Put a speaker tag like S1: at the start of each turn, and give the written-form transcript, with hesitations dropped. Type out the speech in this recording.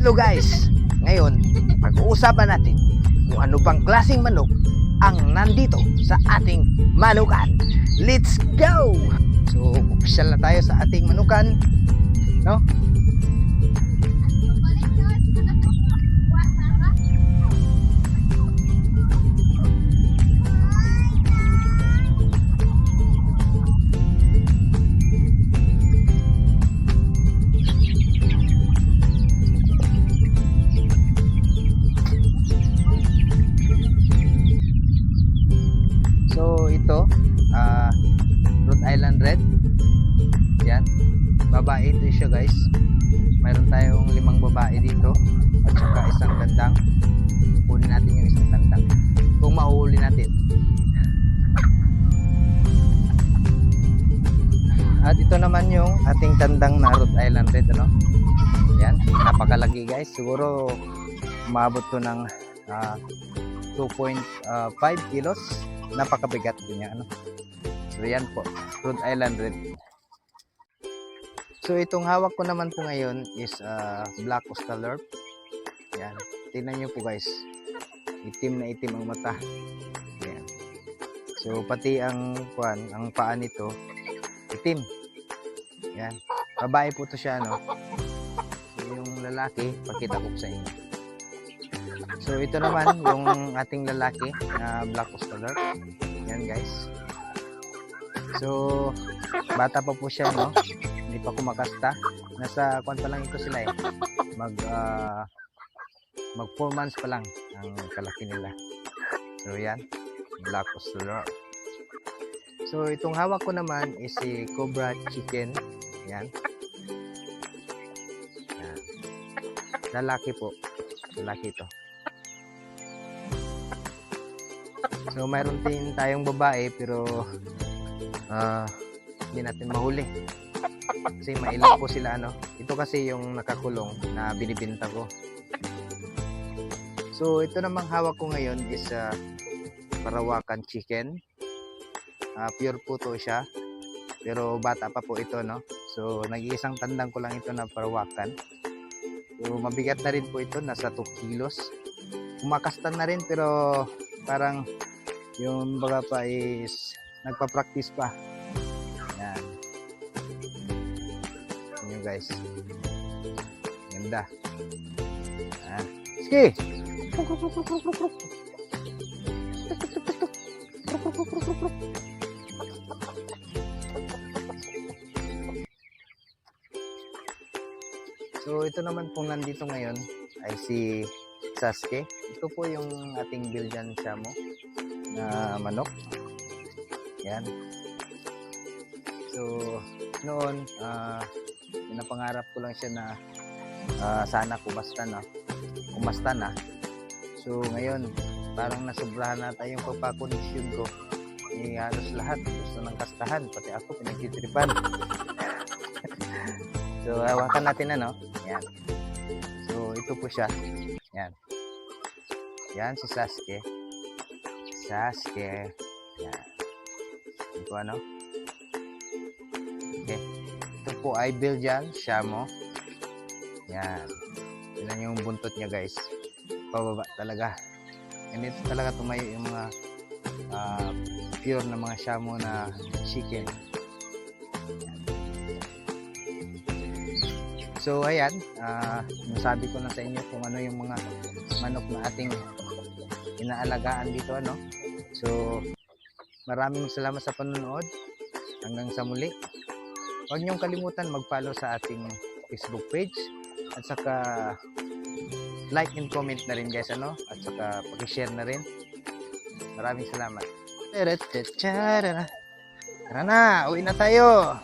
S1: Hello guys! Ngayon, pag-uusapan natin kung ano bang klaseng manok ang nandito sa ating manukan. Let's go! So, official na tayo sa ating manukan, no? So, ito, Rhode Island Red. Yan. Babae ito siya guys. Mayroon tayong 5 babae dito. At saka isang tandang. Kunin natin yung isang tandang. Kung mahuhuli natin. At ito naman yung ating tandang na Rhode Island Red. Ano? Yan. Napakalaki guys. Siguro umabot to ng 2.5 kilos. Napakabigat din niya. Ano? So yan po. Rhode Island Red. So itong hawak ko naman po ngayon is Black Austalorp. Yan. Tingnan nyo po guys. Itim na itim ang mata. Yan. So pati ang paa nito itim. Yan. Babae po to siya, no. So yung lalaki, pakita ko sa inyo. So ito naman yung ating lalaki na Black Austalorp. Yan guys. So bata pa po siya, no. Hindi pa kumakasta. Nasa pa lang ito sila eh. Mag 4 months pa lang ang kalaki nila. So yan, Black Austalorp. So itong hawak ko naman is si Cobra Chicken. Yan. Yan. Lalaki po. Lalaki ito. So mayroon din tayong babae pero hindi natin mahuli. Kasi mailang po sila, ano. Ito kasi yung nakakulong na binibenta ko. So ito namang hawak ko ngayon is Parawakan Chicken. Pure po to siya. Pero bata pa po ito, no. So nag-iisang tandang ko lang ito na Parawakan. So mabigat na rin po ito, nasa 2 kilos. Kumakastan na rin pero parang yung baga pa is nagpa-practice pa. Yan. Yun guys. Ganda. Ah. Sige. So ito naman pong nandito ngayon ay si Sasuke. Ito po yung ating Belgian Shamo na manok. Yan. So noon pinapangarap ko lang siya na sana kumasta na. So ngayon parang nasobrahan na tayong pagpapakondisyon ko. Halos lahat gusto ng kastahan, pati ako pinagtitripan. So hawakan natin, ano. Yan. So ito po siya. Yan. Yan si Sasuke. Sasuke. Yan. Ito, ano. Okay. Ito po ay Belgian Shamo. Yan. Yan yung buntot niya guys. Pababa talaga. And ito talaga tumayo yung mga pure na mga Shamo na chicken. So ayan, nasabi ko na sa inyo kung ano yung mga manok na ating inaalagaan dito, ano. So maraming salamat sa panonood. Hanggang sa muli. Huwag niyong kalimutan mag-follow sa ating Facebook page at saka like and comment na rin guys, ano, at saka paki-share na rin. Maraming salamat. Tara na, uwi na tayo.